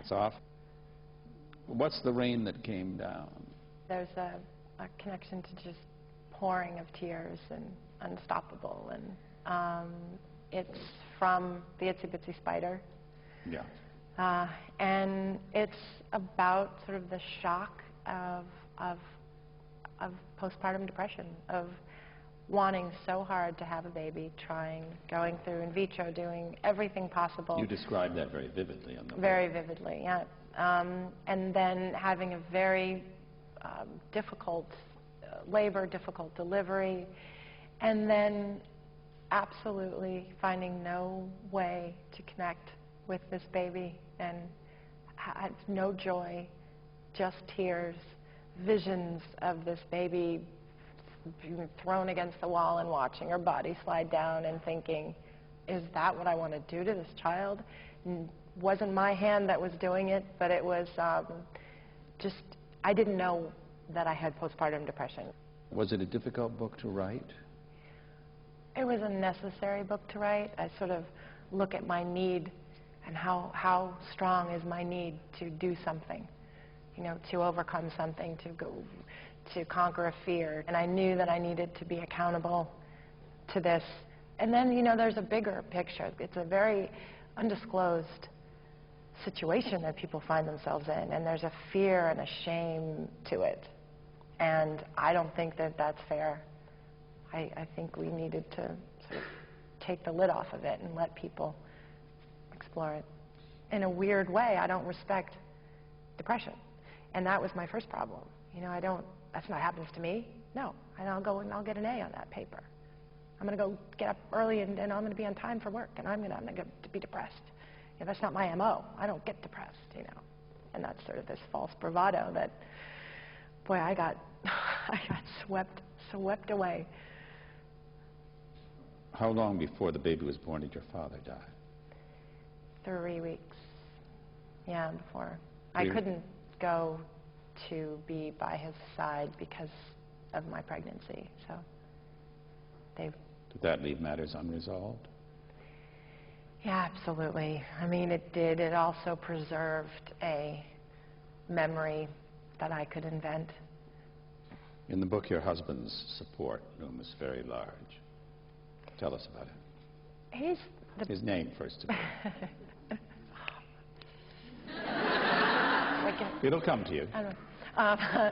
That's off. What's the rain that came down? There's a connection to just pouring of tears and unstoppable. And it's from the Itsy Bitsy Spider. Yeah. And it's about sort of the shock of postpartum depression, of wanting so hard to have a baby, trying, going through in vitro, doing everything possible. You described that very vividly on the Very vividly, yeah. And then having a very difficult labor, difficult delivery, and then absolutely finding no way to connect with this baby, and had no joy, just tears, visions of this baby being thrown against the wall and watching her body slide down and thinking, is that what I want to do to this child? And wasn't my hand that was doing it, but it was just, I didn't know that I had postpartum depression. Was it a difficult book to write? It was a necessary book to write. I sort of look at my need and how strong is my need to do something, you know, to overcome something, to conquer a fear. And I knew that I needed to be accountable to this. And then, you know, there's a bigger picture. It's a very undisclosed situation that people find themselves in, and there's a fear and a shame to it. And I don't think that that's fair. I think we needed to sort of take the lid off of it and let people explore it. In a weird way, I don't respect depression. And that was my first problem. You know, that's not happens to me. No, and I'll go and I'll get an A on that paper. I'm going to go get up early and I'm going to be on time for work, and I'm going to be depressed. You know, that's not my MO. I don't get depressed, you know. And that's sort of this false bravado that, boy, I got swept away. How long before the baby was born did your father die? 3 weeks. Yeah, before. I couldn't go to be by his side because of my pregnancy, so Did that leave matters unresolved? Yeah, absolutely. I mean, it did. It also preserved a memory that I could invent. In the book, your husband's support room is very large. Tell us about it. His name, first of all. It'll come to you. I don't know.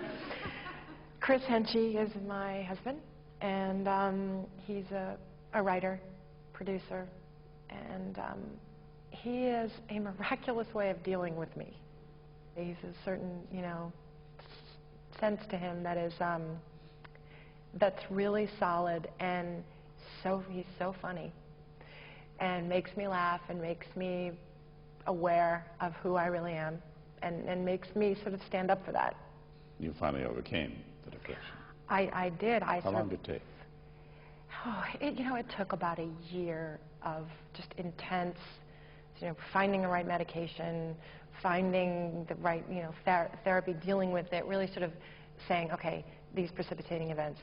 Chris Henchy is my husband, and he's a writer, producer, and he has a miraculous way of dealing with me. He's a certain, you know, sense to him that is that's really solid, and he's so funny, and makes me laugh and makes me aware of who I really am, and makes me sort of stand up for that. You finally overcame the depression. I did. How long did it take? Oh, you know, it took about a year of just intense, you know, finding the right medication, finding the right, you know, therapy, dealing with it, really sort of saying, okay, these precipitating events,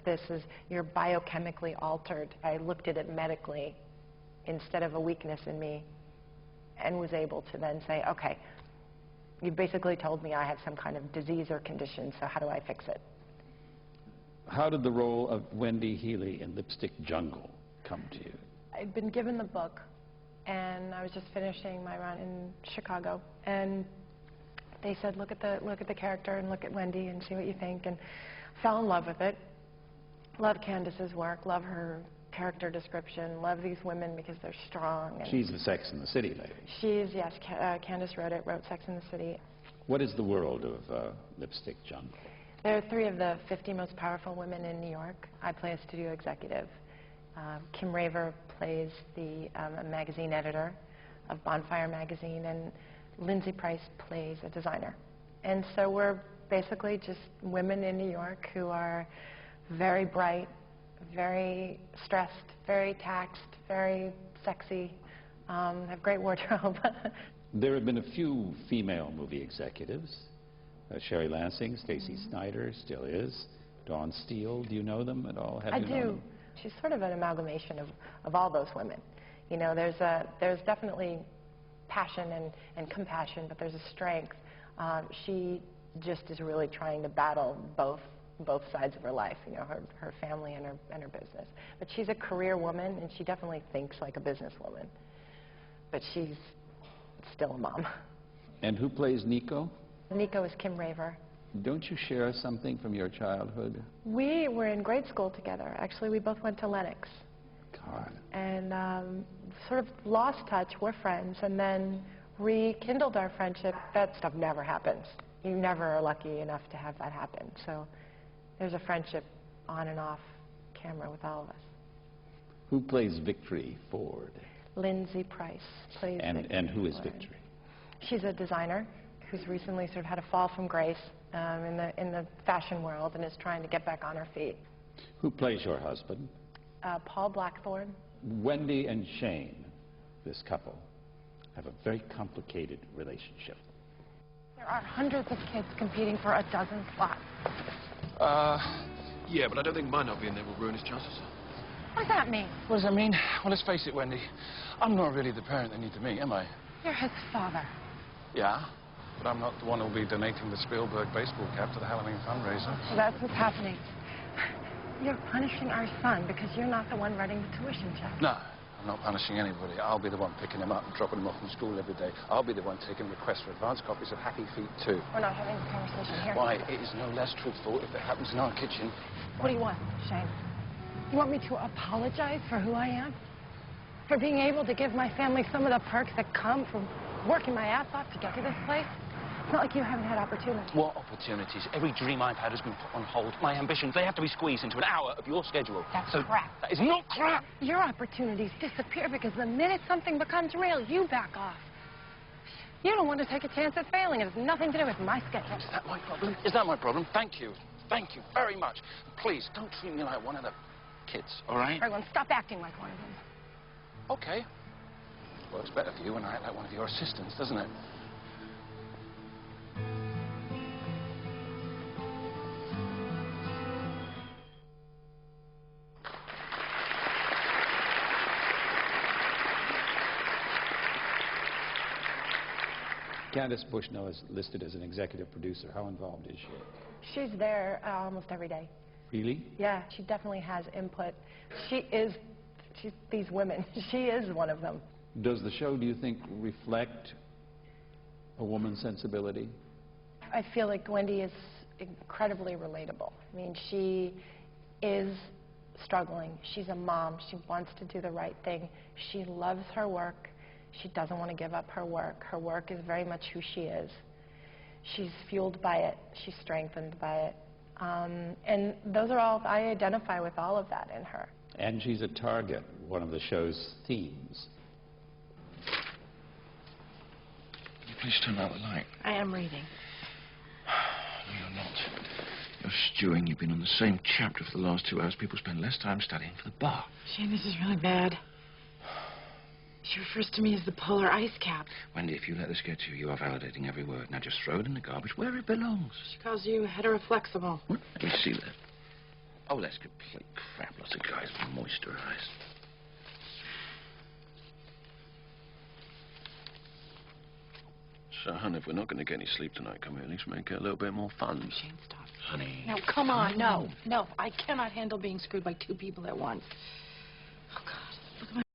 you're biochemically altered. I looked at it medically instead of a weakness in me, and was able to then say, okay, you basically told me I have some kind of disease or condition, so how do I fix it? How did the role of Wendy Healy in Lipstick Jungle come to you? I'd been given the book, and I was just finishing my run in Chicago, and they said, look at the character and look at Wendy and see what you think, and fell in love with it. Love Candace's work, love her character description, love these women because they're strong. And she's the Sex and the City lady. She's, yes, Candace wrote Sex and the City. What is the world of Lipstick Jungle? There are 3 of the 50 most powerful women in New York. I play a studio executive. Kim Raver plays the magazine editor of Bonfire magazine, and Lindsay Price plays a designer. And so we're basically just women in New York who are very bright, very stressed, very taxed, very sexy, have great wardrobe. There have been a few female movie executives. Sherry Lansing, Stacey Snider, still is. Dawn Steele, do you know them at all? I do. She's sort of an amalgamation of all those women. You know, there's definitely passion and compassion, but there's a strength. She just is really trying to battle both sides of her life, you know, her family and her business. But she's a career woman, and she definitely thinks like a businesswoman. But she's still a mom. And who plays Nico? Nico is Kim Raver. Don't you share something from your childhood? We were in grade school together. Actually, we both went to Lenox. God. And sort of lost touch. We're friends, and then rekindled our friendship. That stuff never happens. You never are lucky enough to have that happen. So there's a friendship on and off camera with all of us. Who plays Victory Ford? Lindsay Price plays Victory. And who is Ford. Victory? She's a designer who's recently sort of had a fall from grace in the fashion world and is trying to get back on her feet. Who plays your husband? Paul Blackthorne. Wendy and Shane, this couple, have a very complicated relationship. There are hundreds of kids competing for a dozen slots. Yeah, but I don't think my not being there will ruin his chances. What does that mean? What does that mean? Well, let's face it, Wendy. I'm not really the parent they need to meet, am I? You're his father. Yeah, but I'm not the one who'll be donating the Spielberg baseball cap to the Halloween fundraiser. So that's what's happening. You're punishing our son because you're not the one writing the tuition check. No, I'm not punishing anybody. I'll be the one picking him up and dropping him off from school every day. I'll be the one taking requests for advance copies of Happy Feet 2. We're not having this conversation here. Why? It is no less truthful if it happens in our kitchen. What do you want, Shane? You want me to apologize for who I am? For being able to give my family some of the perks that come from working my ass off to get to this place? It's not like you haven't had opportunities. What opportunities? Every dream I've had has been put on hold. My ambitions, they have to be squeezed into an hour of your schedule. That's crap. That is not crap! Your opportunities disappear because the minute something becomes real, you back off. You don't want to take a chance at failing. It has nothing to do with my schedule. Is that my problem? Is that my problem? Thank you. Thank you very much. Please, don't treat me like one of the kids, all right? Everyone, stop acting like one of them. Okay. Works better for you when I act like one of your assistants, doesn't it? Candace Bushnell is listed as an executive producer. How involved is she? She's there almost every day. Really? Yeah, she definitely has input. She's these women. She is one of them. Does the show, do you think, reflect a woman's sensibility? I feel like Wendy is incredibly relatable. I mean, she is struggling. She's a mom. She wants to do the right thing. She loves her work. She doesn't want to give up her work. Her work is very much who she is. She's fueled by it. She's strengthened by it. And those are all, I identify with all of that in her. And she's a target, one of the show's themes. Can you please turn out the light? I am reading. No, you're not. You're stewing. You've been on the same chapter for the last 2 hours. People spend less time studying for the bar. Shane, this is really bad. She refers to me as the polar ice cap. Wendy, if you let this get to you, you are validating every word. Now just throw it in the garbage where it belongs. She calls you heteroflexible. What? Let me see that. Oh, that's complete crap. Lots of guys moisturize. So, hon, if we're not going to get any sleep tonight, can we at least make it a little bit more fun? Shane, stop. Honey. Now, come on, no. No, I cannot handle being screwed by 2 people at once.